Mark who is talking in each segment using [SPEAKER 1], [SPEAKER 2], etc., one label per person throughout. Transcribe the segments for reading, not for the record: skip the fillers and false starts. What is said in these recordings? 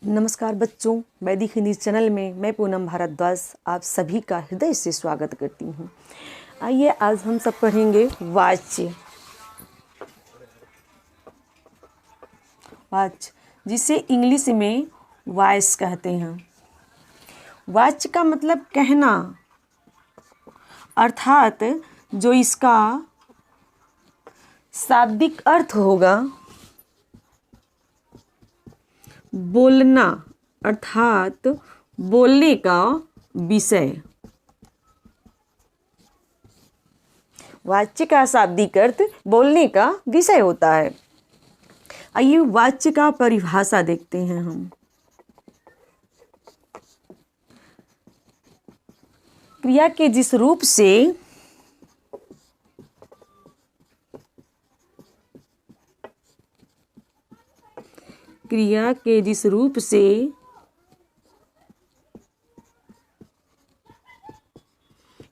[SPEAKER 1] नमस्कार बच्चों, वैदिक हिंदी चैनल में मैं पूनम भारद्वाज आप सभी का हृदय से स्वागत करती हूँ। आइए आज हम सब पढ़ेंगे वाच्य। वाच्य जिसे इंग्लिश में वॉइस कहते हैं। वाच्य का मतलब कहना, अर्थात जो इसका शाब्दिक अर्थ होगा बोलना, अर्थात बोलने का विषय। वाच्य का शाब्दिक अर्थ बोलने का विषय होता है। आइए वाच्य का परिभाषा देखते हैं हम। क्रिया के जिस रूप से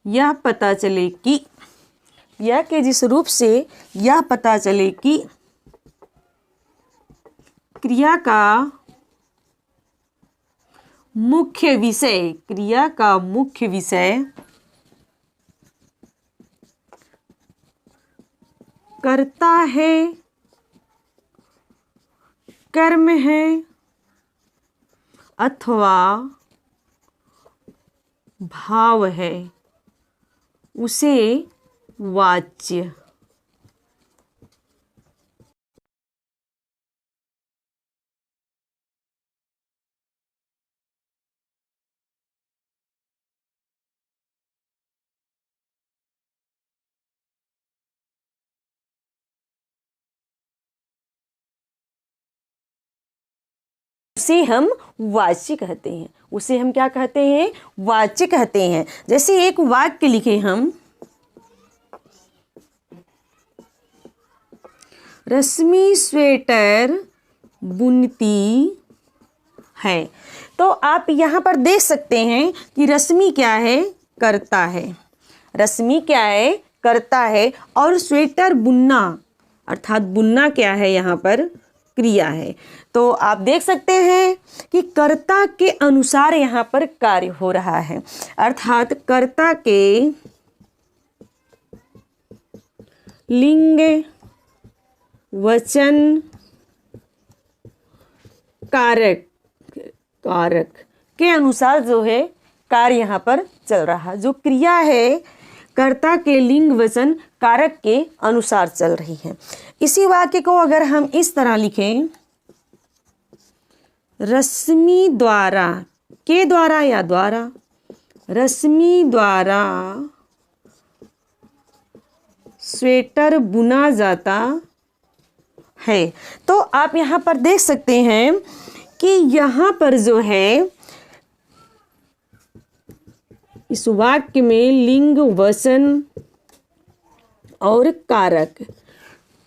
[SPEAKER 1] यह पता चले कि क्रिया का मुख्य विषय कर्ता है, कर्म है अथवा भाव है, उसे वाच्य। उसे हम वाच्य कहते हैं। उसे हम क्या कहते हैं? वाच्य कहते हैं। जैसे एक वाक्य लिखे हम, रश्मि स्वेटर बुनती है। तो आप यहाँ पर देख सकते हैं कि रश्मि क्या है? करता है। रश्मि क्या है? करता है। और स्वेटर बुनना, अर्थात बुनना क्या है? यहाँ पर क्रिया है। तो आप देख सकते हैं कि कर्ता के अनुसार यहाँ पर कार्य हो रहा है, अर्थात कर्ता के लिंग, वचन, कारक के अनुसार जो है कार्य यहाँ पर चल रहा है। जो क्रिया है कर्ता के लिंग, वचन, कारक के अनुसार चल रही है। इसी वाक्य को अगर हम इस तरह लिखें, रश्मि द्वारा, के द्वारा या द्वारा, रश्मि द्वारा स्वेटर बुना जाता है। तो आप यहाँ पर देख सकते हैं कि यहाँ पर जो है इस वाक्य में लिंग, वचन और कारक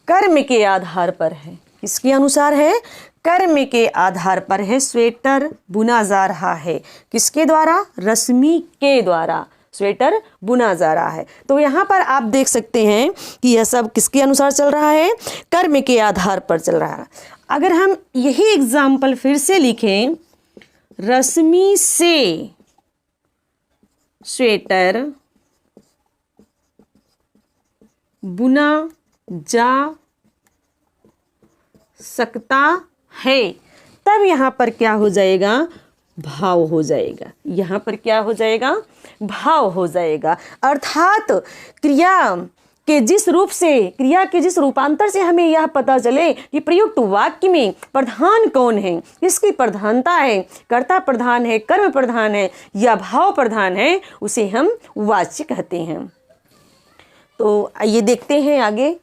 [SPEAKER 1] कर्म के आधार पर है। किसके अनुसार है? कर्म के आधार पर है। स्वेटर बुना जा रहा है। किसके द्वारा? रश्मि के द्वारा स्वेटर बुना जा रहा है। तो यहाँ पर आप देख सकते हैं कि यह सब किसके अनुसार चल रहा है? कर्म के आधार पर चल रहा है। अगर हम यही एग्जाम्पल फिर से लिखें, रश्मि से स्वेटर बुना जा सकता है, तब यहाँ पर क्या हो जाएगा? भाव हो जाएगा। यहाँ पर क्या हो जाएगा? भाव हो जाएगा। अर्थात क्रिया के जिस रूपांतर से हमें यह पता चले कि प्रयुक्त वाक्य में प्रधान कौन है, किसकी प्रधानता है, कर्ता प्रधान है, कर्म प्रधान है या भाव प्रधान है, उसे हम वाच्य कहते हैं। तो आइए देखते हैं आगे।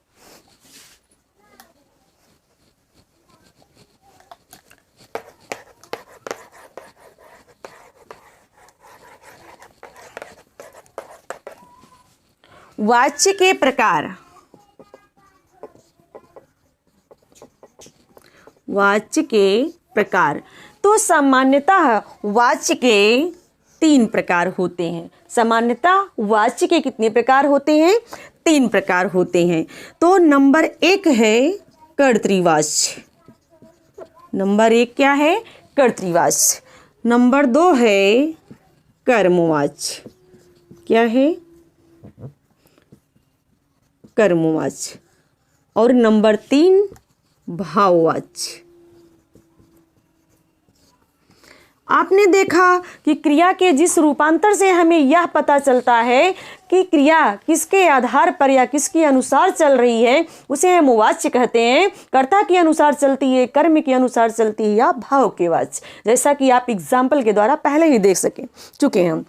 [SPEAKER 1] वाच्य के प्रकार। वाच्य के प्रकार तो सामान्यतः वाच्य के 3 प्रकार होते हैं। सामान्यतः वाच्य के कितने प्रकार होते हैं? 3 प्रकार होते हैं। तो नंबर 1 है कर्तृवाच्य। नंबर 1 क्या है? कर्तृवाच्य। नंबर 2 है कर्मवाच्य। क्या है? कर्मवाच्य। और नंबर 3 भाववाच्य। आपने देखा कि क्रिया के जिस रूपांतर से हमें यह पता चलता है कि क्रिया किसके आधार पर या किसके अनुसार चल रही है, उसे हम वाच्य कहते हैं। कर्ता के अनुसार चलती है, कर्म के अनुसार चलती है, या भाव के वाच्य, जैसा कि आप एग्जाम्पल के द्वारा पहले ही देख चुके हैं।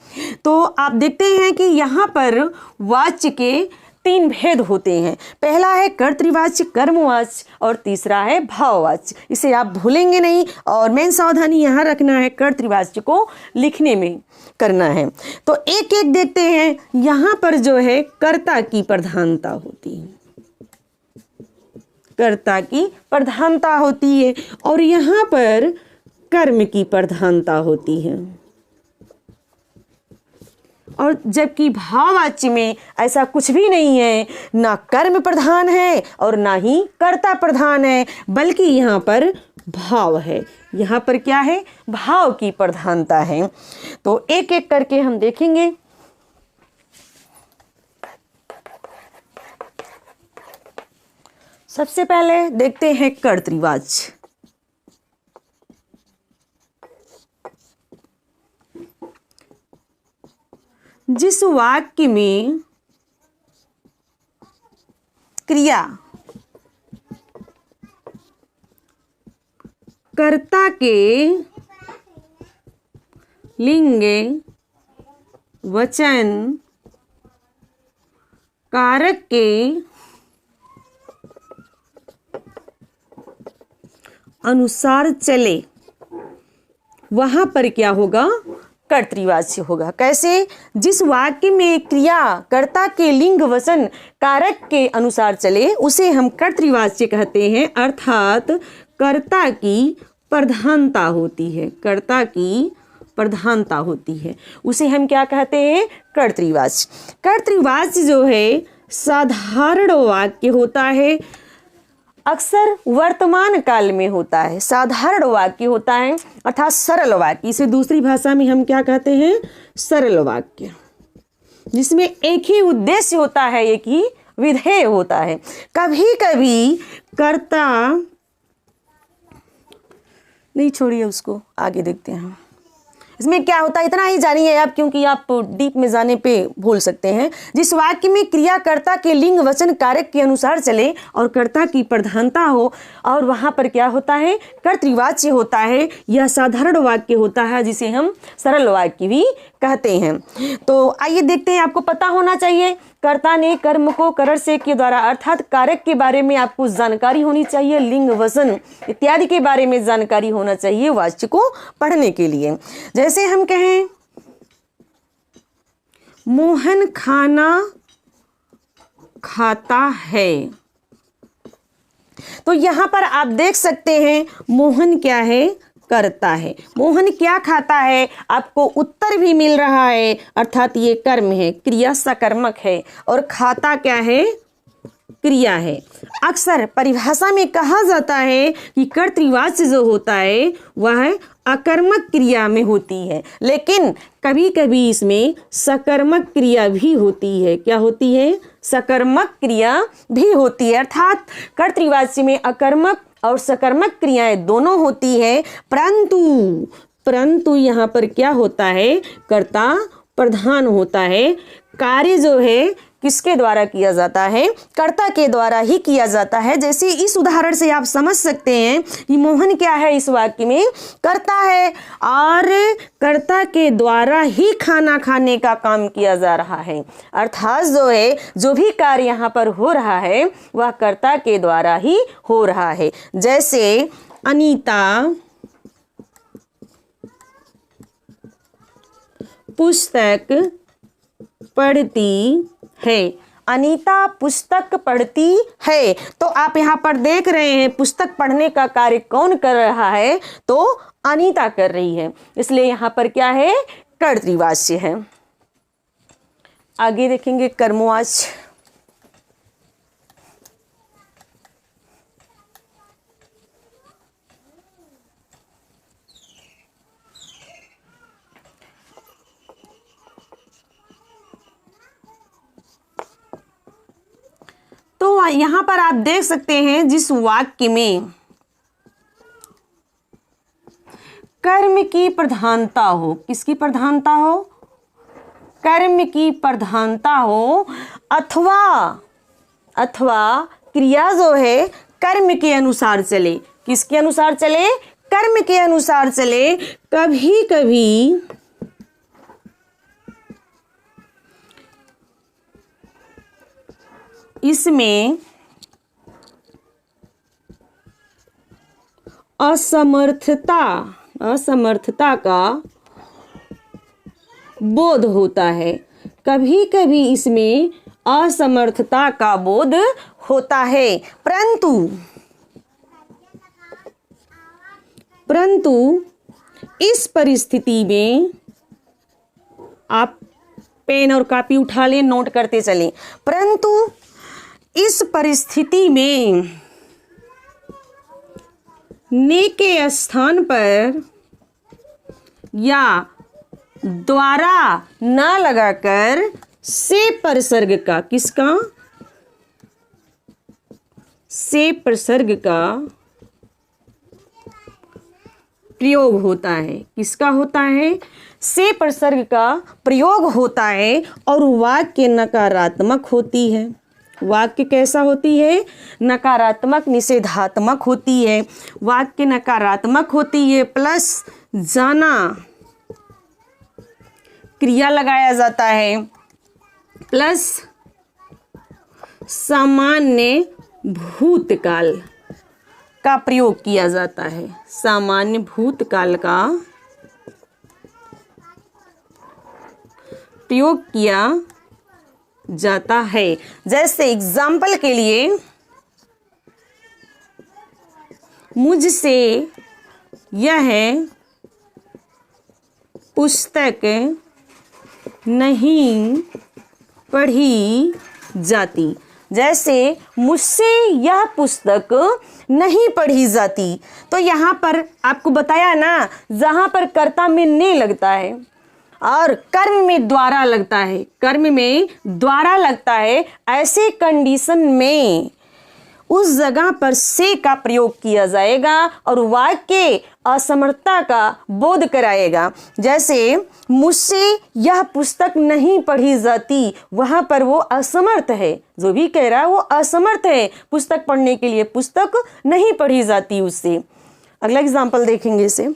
[SPEAKER 1] तो आप देखते हैं कि यहाँ पर वाच्य के 3 भेद होते हैं। पहला है कर्तृवाच्य, कर्मवाच्य, और तीसरा है भाववाच्य। इसे आप भूलेंगे नहीं, और मेन सावधानी यहाँ रखना है, कर्तृवाच्य को लिखने में करना है। तो एक एक देखते हैं। यहाँ पर जो है कर्ता की प्रधानता होती है, कर्ता की प्रधानता होती है, और यहाँ पर कर्म की प्रधानता होती है। और जबकि भाववाच्य में ऐसा कुछ भी नहीं है, ना कर्म प्रधान है और ना ही कर्ता प्रधान है, बल्कि यहाँ पर भाव है। यहाँ पर क्या है? भाव की प्रधानता है। तो एक एक करके हम देखेंगे। सबसे पहले देखते हैं कर्तृवाच्य। जिस वाक्य में क्रिया कर्ता के लिंग, वचन, कारक के अनुसार चले, वहां पर क्या होगा? कर्तृवाच्य होगा। कैसे? जिस वाक्य में क्रिया कर्ता के लिंग, वचन, कारक के अनुसार चले, उसे हम कर्तृवाच्य कहते हैं। अर्थात कर्ता की प्रधानता होती है, कर्ता की प्रधानता होती है, उसे हम क्या कहते हैं? कर्तृवाच्य। कर्तृवाच्य जो है साधारण वाक्य होता है, अक्सर वर्तमान काल में होता है। साधारण वाक्य होता है, अर्थात सरल वाक्य। इसे दूसरी भाषा में हम क्या कहते हैं? सरल वाक्य, जिसमें एक ही उद्देश्य होता है, एक ही विधेय होता है। कभी कभी कर्ता, नहीं छोड़िए उसको, आगे देखते हैं इसमें क्या होता है। इतना ही जानिए आप, क्योंकि आप डीप में जाने पे भूल सकते हैं। जिस वाक्य में क्रिया कर्ता के लिंग, वचन, कारक के अनुसार चले और कर्ता की प्रधानता हो, और वहां पर क्या होता है? कर्तृवाच्य होता है। यह साधारण वाक्य होता है, जिसे हम सरल वाक्य भी कहते हैं। तो आइए देखते हैं। आपको पता होना चाहिए कर्ता ने कर्म को करर से के द्वारा, अर्थात कारक के बारे में आपको जानकारी होनी चाहिए, लिंग, वचन इत्यादि के बारे में जानकारी होना चाहिए वाच्य को पढ़ने के लिए। जैसे हम कहें मोहन खाना खाता है, तो यहां पर आप देख सकते हैं मोहन क्या है? करता है। मोहन क्या खाता है? आपको उत्तर भी मिल रहा है, अर्थात ये कर्म है, क्रिया सकर्मक है, और खाता क्या है? क्रिया है। अक्सर परिभाषा में कहा जाता है कि कर्तृवाच्य जो होता है वह अकर्मक क्रिया में होती है, लेकिन कभी कभी इसमें सकर्मक क्रिया भी होती है। क्या होती है? सकर्मक क्रिया भी होती है। अर्थात कर्तृवाच्य में अकर्मक और सकर्मक क्रियाएं दोनों होती है, परंतु यहाँ पर क्या होता है? कर्ता प्रधान होता है। कार्य जो है किसके द्वारा किया जाता है? कर्ता के द्वारा ही किया जाता है। जैसे इस उदाहरण से आप समझ सकते हैं कि मोहन क्या है? इस वाक्य में कर्ता है, और कर्ता के द्वारा ही खाना खाने का काम किया जा रहा है। अर्थात जो है, जो भी कार्य यहाँ पर हो रहा है वह कर्ता के द्वारा ही हो रहा है। जैसे अनीता पुस्तक पढ़ती है। अनीता पुस्तक पढ़ती है, तो आप यहाँ पर देख रहे हैं पुस्तक पढ़ने का कार्य कौन कर रहा है? तो अनीता कर रही है, इसलिए यहाँ पर क्या है? कर्तृवाच्य है। आगे देखेंगे कर्मवाच्य। यहां पर आप देख सकते हैं जिस वाक्य में कर्म की प्रधानता हो, किसकी प्रधानता हो, कर्म की प्रधानता हो, अथवा क्रिया जो है कर्म के अनुसार चले, किसके अनुसार चले, कर्म के अनुसार चले। कभी कभी इसमें असमर्थता का बोध होता है, कभी कभी इसमें असमर्थता का बोध होता है। परंतु इस परिस्थिति में, आप पेन और कॉपी उठा लें, नोट करते चलें। परंतु इस परिस्थिति में ने के स्थान पर या द्वारा न लगाकर से प्रसर्ग का, किसका, से प्रसर्ग का प्रयोग होता है। किसका होता है, से प्रसर्ग का प्रयोग होता है और वाक्य नकारात्मक होती है। वाक्य कैसा होती है, नकारात्मक, निषेधात्मक होती है। वाक्य नकारात्मक होती है, प्लस जाना क्रिया लगाया जाता है, प्लस सामान्य भूतकाल का प्रयोग किया जाता है। सामान्य भूतकाल का प्रयोग किया जाता है। जैसे एग्जाम्पल के लिए, मुझसे यह पुस्तक नहीं पढ़ी जाती। जैसे मुझसे यह पुस्तक नहीं पढ़ी जाती, तो यहाँ पर आपको बताया ना, जहाँ पर कर्ता में ने लगता है और कर्म में द्वारा लगता है, कर्म में द्वारा लगता है, ऐसे कंडीशन में उस जगह पर से का प्रयोग किया जाएगा और वाक्य असमर्थता का बोध कराएगा। जैसे मुझसे यह पुस्तक नहीं पढ़ी जाती, वहां पर वो असमर्थ है, जो भी कह रहा है वो असमर्थ है पुस्तक पढ़ने के लिए, पुस्तक नहीं पढ़ी जाती उससे। अगला एग्जाम्पल देखेंगे इसे।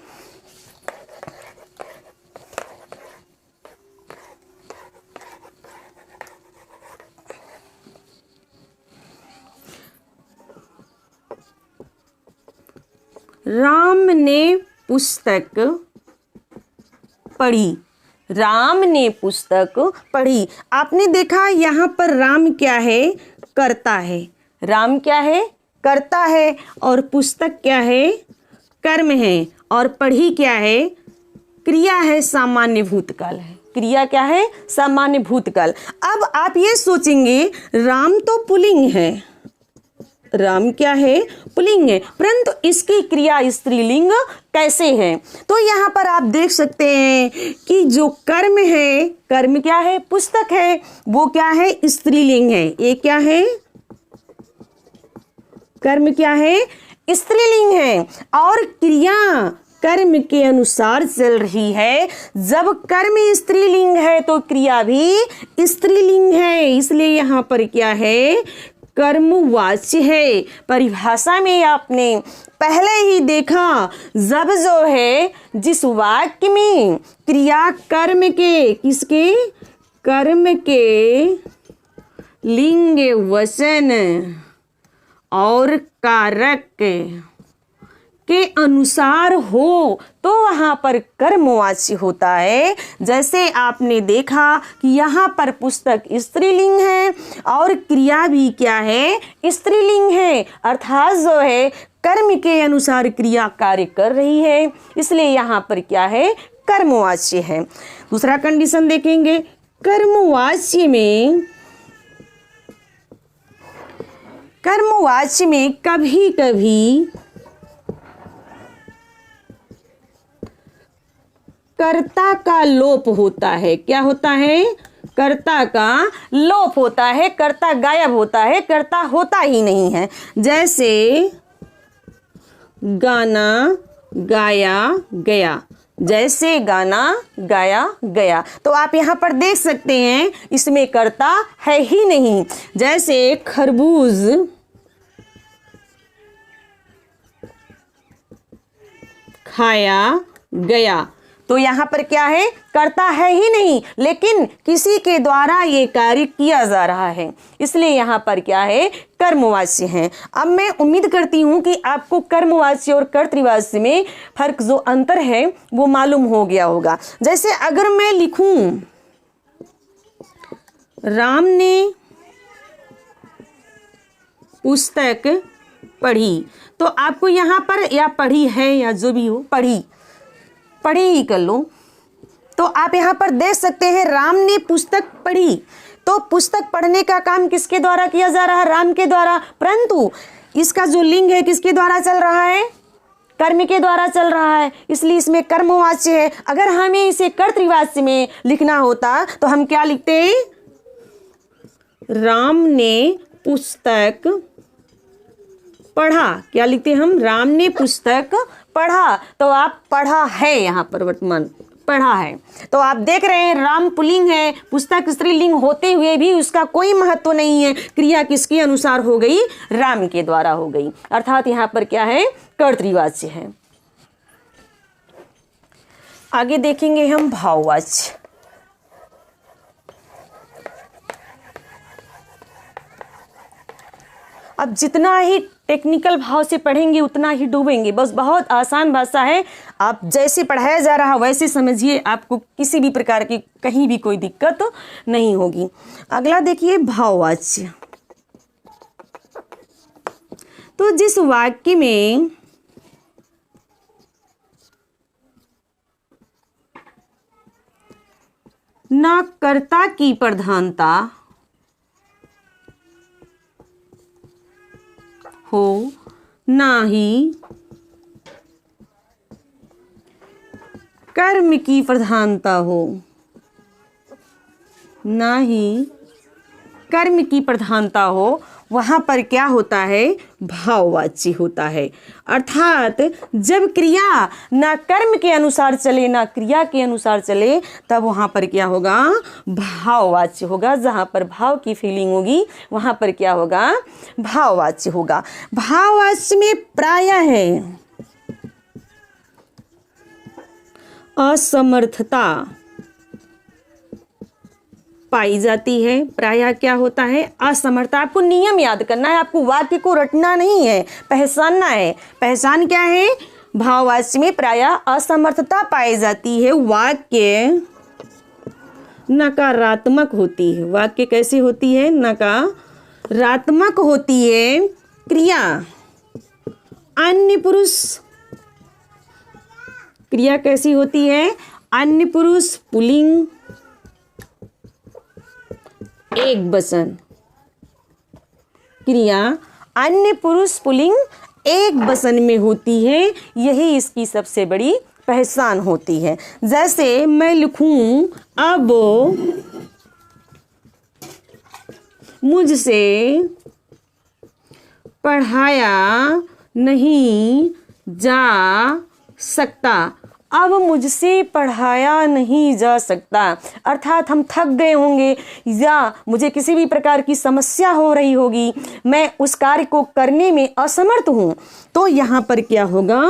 [SPEAKER 1] राम ने पुस्तक पढ़ी, राम ने पुस्तक पढ़ी। आपने देखा यहाँ पर राम क्या है, कर्ता है, राम क्या है, कर्ता है, और पुस्तक क्या है, कर्म है, और पढ़ी क्या है, क्रिया है, सामान्य भूतकाल है। क्रिया क्या है, सामान्य भूतकाल। अब आप ये सोचेंगे राम तो पुल्लिंग है, राम क्या है, पुल्लिंग है, परंतु इसकी क्रिया स्त्रीलिंग कैसे है। तो यहाँ पर आप देख सकते हैं कि जो कर्म है, कर्म क्या है, पुस्तक है, वो क्या है, स्त्रीलिंग है। ये क्या है, कर्म क्या है, स्त्रीलिंग है, और क्रिया कर्म के अनुसार चल रही है। जब कर्म स्त्रीलिंग है तो क्रिया भी स्त्रीलिंग है, इसलिए यहाँ पर क्या है, कर्मवाच्य है। परिभाषा में आपने पहले ही देखा, जब जो है जिस वाक्य में क्रिया कर्म के, किसके, कर्म के लिंग, वचन और कारक के अनुसार हो तो वहां पर कर्मवाची होता है। जैसे आपने देखा कि यहाँ पर पुस्तक स्त्रीलिंग है और क्रिया भी क्या है, स्त्रीलिंग है, अर्थात जो है कर्म के अनुसार क्रिया कार्य कर रही है, इसलिए यहाँ पर क्या है, कर्मवाच्य है। दूसरा कंडीशन देखेंगे, कर्मवाच्य में कभी कभी कर्ता का लोप होता है। क्या होता है, कर्ता का लोप होता है, कर्ता गायब होता है, कर्ता होता ही नहीं है। जैसे गाना गाया गया, जैसे गाना गाया गया। तो आप यहाँ पर देख सकते हैं इसमें कर्ता है ही नहीं। जैसे खरबूज खाया गया, तो यहाँ पर क्या है, कर्ता है ही नहीं, लेकिन किसी के द्वारा ये कार्य किया जा रहा है, इसलिए यहाँ पर क्या है, कर्मवाच्य है। अब मैं उम्मीद करती हूँ कि आपको कर्मवाच्य और कर्तृवाच्य में फर्क जो अंतर है वो मालूम हो गया होगा। जैसे अगर मैं लिखूं राम ने पुस्तक पढ़ी, तो आपको यहाँ पर या पढ़ी है या जो भी हो, पढ़ी ही कर लो। तो आप यहाँ पर देख सकते हैं राम ने पुस्तक पढ़ी, तो पुस्तक पढ़ने का काम किसके द्वारा किया जा रहा है, राम के द्वारा। परंतु इसका जो लिंग है किसके द्वारा चल रहा है, कर्म के द्वारा चल रहा है, इसलिए इसमें कर्मवाच्य है। अगर हमें इसे कर्तृवाच्य में लिखना होता तो हम क्या लिखते हैं, राम ने पुस्तक पढ़ा। क्या लिखते हैं हम, राम ने पुस्तक पढ़ा। तो आप पढ़ा है, यहाँ पर वर्तमान पढ़ा है। तो आप देख रहे हैं राम पुल्लिंग है, पुस्तक स्त्रीलिंग होते हुए भी उसका कोई महत्व नहीं है। क्रिया किसके अनुसार हो गई, राम के द्वारा हो गई, अर्थात यहाँ पर क्या है, कर्तृवाच्य है। आगे देखेंगे हम भाववाच्य। अब जितना ही टेक्निकल भाव से पढ़ेंगे उतना ही डूबेंगे। बस बहुत आसान भाषा है, आप जैसे पढ़ाया जा रहा वैसे समझिए, आपको किसी भी प्रकार की कहीं भी कोई दिक्कत नहीं होगी। अगला देखिए भाववाच्य। तो जिस वाक्य में ना कर्ता की प्रधानता हो, ना ही कर्म की प्रधानता हो, ना ही कर्म की प्रधानता हो, वहाँ पर क्या होता है, भाववाच्य होता है। अर्थात जब क्रिया ना कर्म के अनुसार चले ना क्रिया के अनुसार चले, तब वहाँ पर क्या होगा, भाववाच्य होगा। जहाँ पर भाव की फीलिंग होगी वहाँ पर क्या होगा, भाववाच्य होगा। भाववाच्य में प्रायः है असमर्थता पाई जाती है। प्रायः क्या होता है, असमर्थता। आपको नियम याद करना है, आपको वाक्य को रटना नहीं है, पहचानना है। पहचान क्या है, भाववाच्य में प्रायः असमर्थता पाई जाती है। वाक्य नकारात्मक होती है। वाक्य कैसी होती है, नकारात्मक होती है। क्रिया अन्य पुरुष, क्रिया कैसी होती है, अन्य पुरुष पुल्लिंग एक वचन। क्रिया अन्य पुरुष पुल्लिंग एक वचन में होती है, यही इसकी सबसे बड़ी पहचान होती है। जैसे मैं लिखूं अब मुझसे पढ़ाया नहीं जा सकता। अब मुझसे पढ़ाया नहीं जा सकता, अर्थात हम थक गए होंगे या मुझे किसी भी प्रकार की समस्या हो रही होगी, मैं उस कार्य को करने में असमर्थ हूँ, तो यहाँ पर क्या होगा,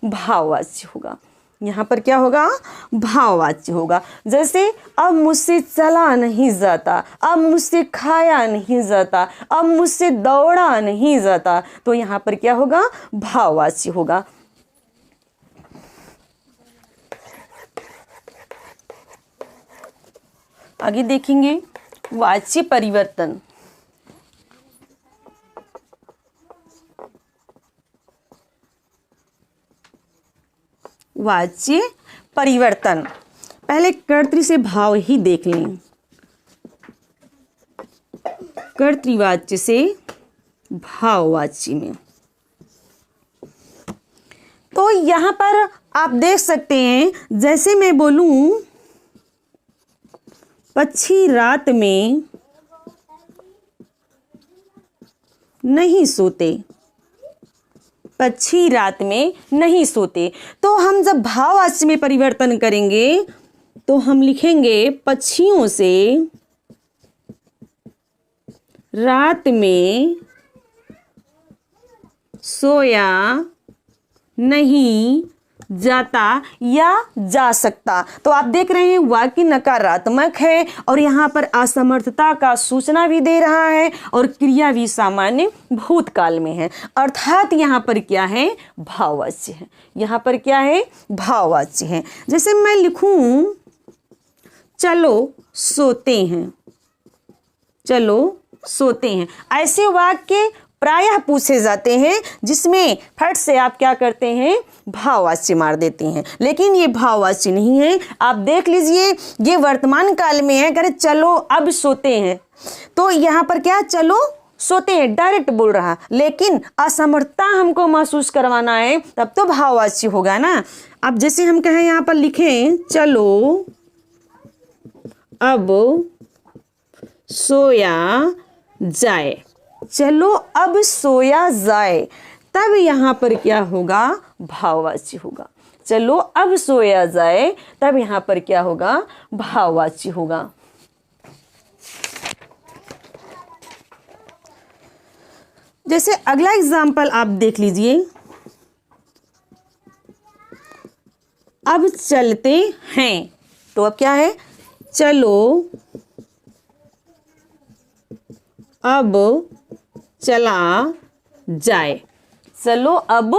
[SPEAKER 1] भाववाच्य होगा। यहाँ पर क्या होगा, भाववाच्य होगा। जैसे अब मुझसे चला नहीं जाता, अब मुझसे खाया नहीं जाता, अब मुझसे दौड़ा नहीं जाता, तो यहाँ पर क्या होगा, भाववाच्य होगा। आगे देखेंगे वाच्य परिवर्तन। वाच्य परिवर्तन, पहले कर्तृ से भाव ही देख लें। कर्तृवाच्य से भाववाच्य में, तो यहां पर आप देख सकते हैं, जैसे मैं बोलूं पक्षी रात में नहीं सोते, पक्षी रात में नहीं सोते। तो हम जब भाववाच्य में परिवर्तन करेंगे तो हम लिखेंगे पक्षियों से रात में सोया नहीं जाता या जा सकता। तो आप देख रहे हैं वाक्य नकारात्मक है और यहाँ पर असमर्थता का सूचना भी दे रहा है और क्रिया भी सामान्य भूतकाल में है, अर्थात यहाँ पर क्या है, भाववाच्य है। यहाँ पर क्या है, भाववाच्य है। जैसे मैं लिखूं चलो सोते हैं, चलो सोते हैं, ऐसे वाक्य प्रायः पूछे जाते हैं जिसमें फट से आप क्या करते हैं, भाववाच्य मार देते हैं, लेकिन ये भाववाच्य नहीं है। आप देख लीजिए ये वर्तमान काल में है, करे चलो अब सोते हैं, तो यहाँ पर क्या, चलो सोते हैं डायरेक्ट बोल रहा, लेकिन असमर्थता हमको महसूस करवाना है तब तो भाववाच्य होगा ना। अब जैसे हम कहें यहाँ पर लिखें चलो अब सोया जाए, चलो अब सोया जाए, तब यहाँ पर क्या होगा, भाववाच्य होगा। चलो अब सोया जाए, तब यहाँ पर क्या होगा, भाववाच्य होगा। जैसे अगला एग्जाम्पल आप देख लीजिए, अब चलते हैं, तो अब क्या है, चलो अब चला जाए, चलो अब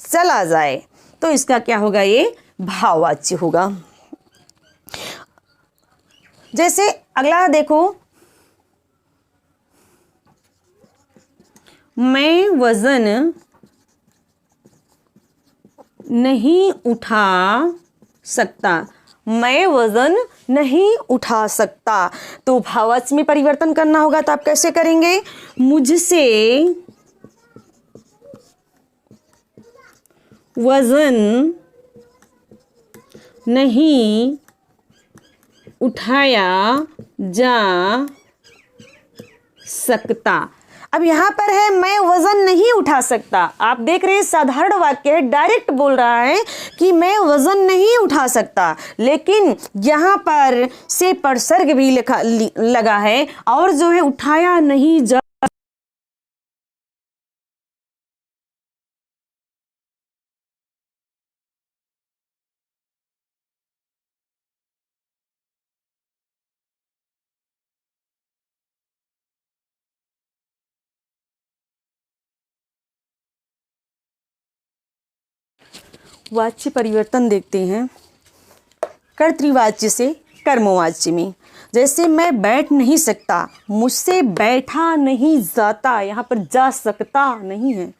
[SPEAKER 1] चला जाए, तो इसका क्या होगा, ये भाववाच्य होगा। जैसे अगला देखो, मैं वजन नहीं उठा सकता, मैं वजन नहीं उठा सकता, तो भाववाच्य में परिवर्तन करना होगा। तो आप कैसे करेंगे, मुझसे वजन नहीं उठाया जा सकता। अब यहाँ पर है मैं वजन नहीं उठा सकता, आप देख रहे हैं साधारण वाक्य है, डायरेक्ट बोल रहा है कि मैं वजन नहीं उठा सकता, लेकिन यहाँ पर से परसर्ग भी लगा है और जो है उठाया नहीं जा, वाच्य परिवर्तन देखते हैं कर्तृवाच्य से कर्मवाच्य में। जैसे मैं बैठ नहीं सकता, मुझसे बैठा नहीं जाता, यहाँ पर जा सकता नहीं है।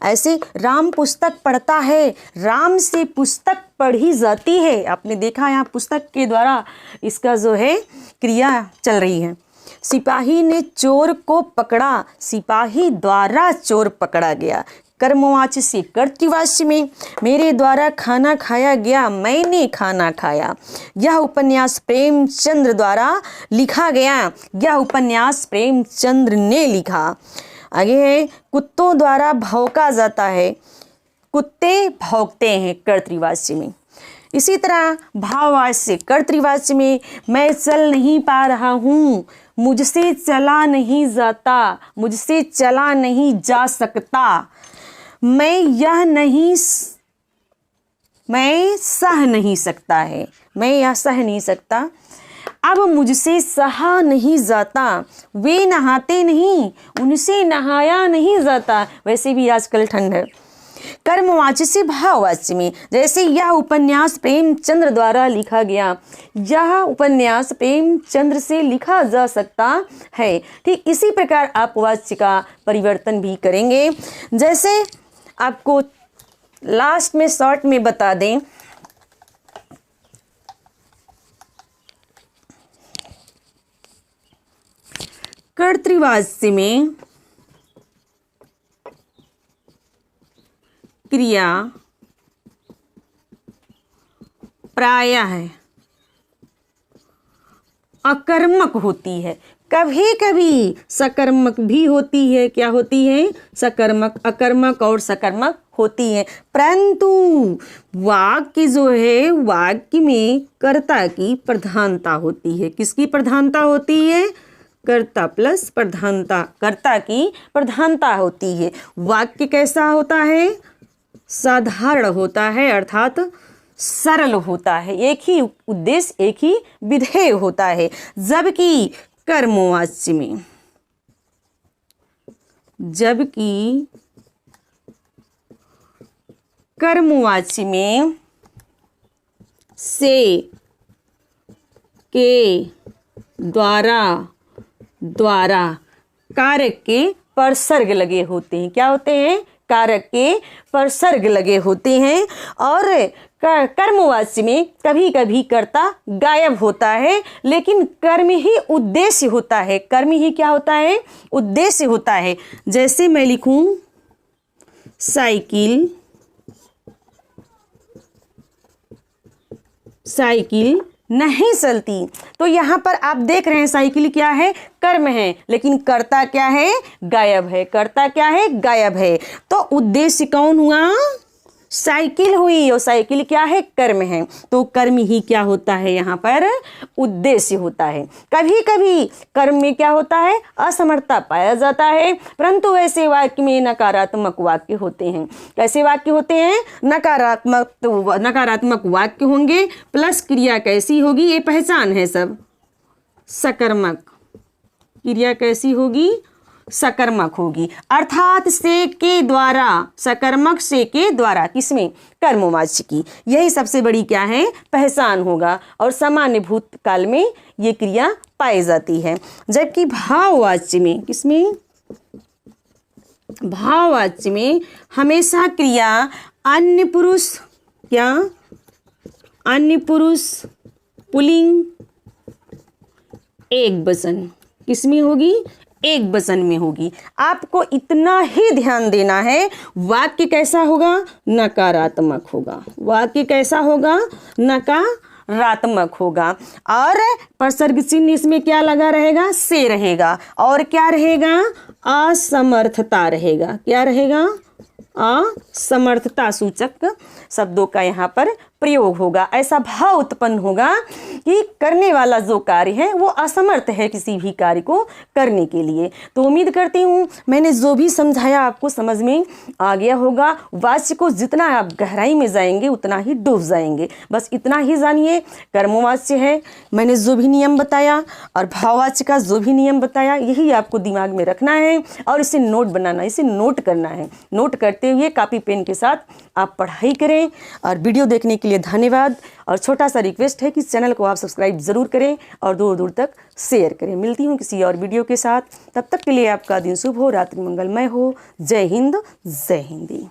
[SPEAKER 1] ऐसे राम पुस्तक पढ़ता है, राम से पुस्तक पढ़ी जाती है। आपने देखा यहाँ पुस्तक के द्वारा इसका जो है क्रिया चल रही है। सिपाही ने चोर को पकड़ा, सिपाही द्वारा चोर पकड़ा गया। कर्मवाच्य से कर्तृवाच्य में मेरे द्वारा खाना खाया गया, मैंने खाना खाया। यह उपन्यास प्रेमचंद्र द्वारा लिखा गया, यह उपन्यास प्रेमचंद्र ने लिखा। आगे है कुत्तों द्वारा भौंका जाता है, कुत्ते भौंकते हैं कर्तृवाच्य में। इसी तरह भाववाच्य से कर्तृवाच्य में मैं चल नहीं पा रहा हूँ, मुझसे चला नहीं जाता, मुझसे चला नहीं जा सकता। मैं सह नहीं सकता है, मैं यह सह नहीं सकता। अब मुझसे सहा नहीं जाता, वे नहाते नहीं, उनसे नहाया नहीं जाता, वैसे भी आजकल ठंड है। कर्मवाच्य से भाववाच्य में, जैसे यह उपन्यास प्रेमचंद्र द्वारा लिखा गया, यह उपन्यास प्रेमचंद्र से लिखा जा सकता है। ठीक इसी प्रकार आप वाच्य का परिवर्तन भी करेंगे। जैसे आपको लास्ट में शॉर्ट में बता दें, कर्तृवाच्य में क्रिया प्रायः अकर्मक होती है, कभी कभी सकर्मक भी होती है। क्या होती है? सकर्मक, अकर्मक और सकर्मक होती है। परंतु वाक्य जो है, वाक्य में कर्ता की प्रधानता होती है। किसकी प्रधानता होती है? कर्ता प्लस प्रधानता, कर्ता की प्रधानता होती है। वाक्य कैसा होता है? साधारण होता है, अर्थात सरल होता है, एक ही उद्देश्य, एक ही विधेय होता है। जबकि कर्मवाच्य में, जबकि कर्मवाच्य में से, के, द्वारा कारक के परसर्ग लगे होते हैं। क्या होते हैं? कारक के परसर्ग लगे होते हैं। और कर्मवाच्य में कभी कभी कर्ता गायब होता है, लेकिन कर्म ही उद्देश्य होता है। कर्म ही क्या होता है? उद्देश्य होता है। जैसे मैं लिखूं साइकिल, साइकिल नहीं चलती, तो यहां पर आप देख रहे हैं साइकिल क्या है? कर्म है, लेकिन कर्ता क्या है? गायब है। कर्ता क्या है? गायब है। तो उद्देश्य कौन हुआ? साइकिल हुई, और साइकिल क्या है? कर्म है। तो कर्म ही क्या होता है? यहाँ पर उद्देश्य होता है। कभी कभी कर्म में क्या होता है? असमर्थता पाया जाता है, परंतु ऐसे वाक्य में नकारात्मक वाक्य होते हैं। कैसे वाक्य होते हैं? नकारात्मक वाक्य होंगे, प्लस क्रिया कैसी होगी? ये पहचान है सब। सकर्मक क्रिया कैसी होगी? सकर्मक होगी, अर्थात से के द्वारा, सकर्मक से के द्वारा, किसमें? कर्मवाच्य की। यही सबसे बड़ी क्या है? पहचान होगा। और सामान्य भूतकाल में ये क्रिया पाई जाती है। जबकि भाववाच्य में, किसमें? भाववाच्य में हमेशा क्रिया अन्य पुरुष, क्या? अन्य पुरुष पुल्लिंग एक वचन, किसमें होगी? एक वचन में होगी। आपको इतना ही ध्यान देना है, वाक्य कैसा होगा? नकारात्मक होगा। वाक्य कैसा होगा? नकारात्मक होगा। और परसर्ग चिन्ह इसमें क्या लगा रहेगा? से रहेगा। और क्या रहेगा? असमर्थता रहेगा। क्या रहेगा? असमर्थता सूचक शब्दों का यहाँ पर प्रयोग होगा। ऐसा भाव उत्पन्न होगा कि करने वाला जो कार्य है वो असमर्थ है किसी भी कार्य को करने के लिए। तो उम्मीद करती हूँ मैंने जो भी समझाया आपको समझ में आ गया होगा। वाच्य को जितना आप गहराई में जाएंगे उतना ही डूब जाएंगे। बस इतना ही जानिए, कर्मवाच्य है, मैंने जो भी नियम बताया, और भाववाच्य का जो भी नियम बताया, यही आपको दिमाग में रखना है और इसे नोट बनाना, इसे नोट करना है। नोट करते हुए कापी पेन के साथ आप पढ़ाई करें। और वीडियो देखने के लिए धन्यवाद। और छोटा सा रिक्वेस्ट है कि चैनल को आप सब्सक्राइब जरूर करें और दूर दूर तक शेयर करें। मिलती हूँ किसी और वीडियो के साथ, तब तक के लिए आपका दिन शुभ हो, रात्रि मंगलमय हो। जय हिंद, जय हिंदी।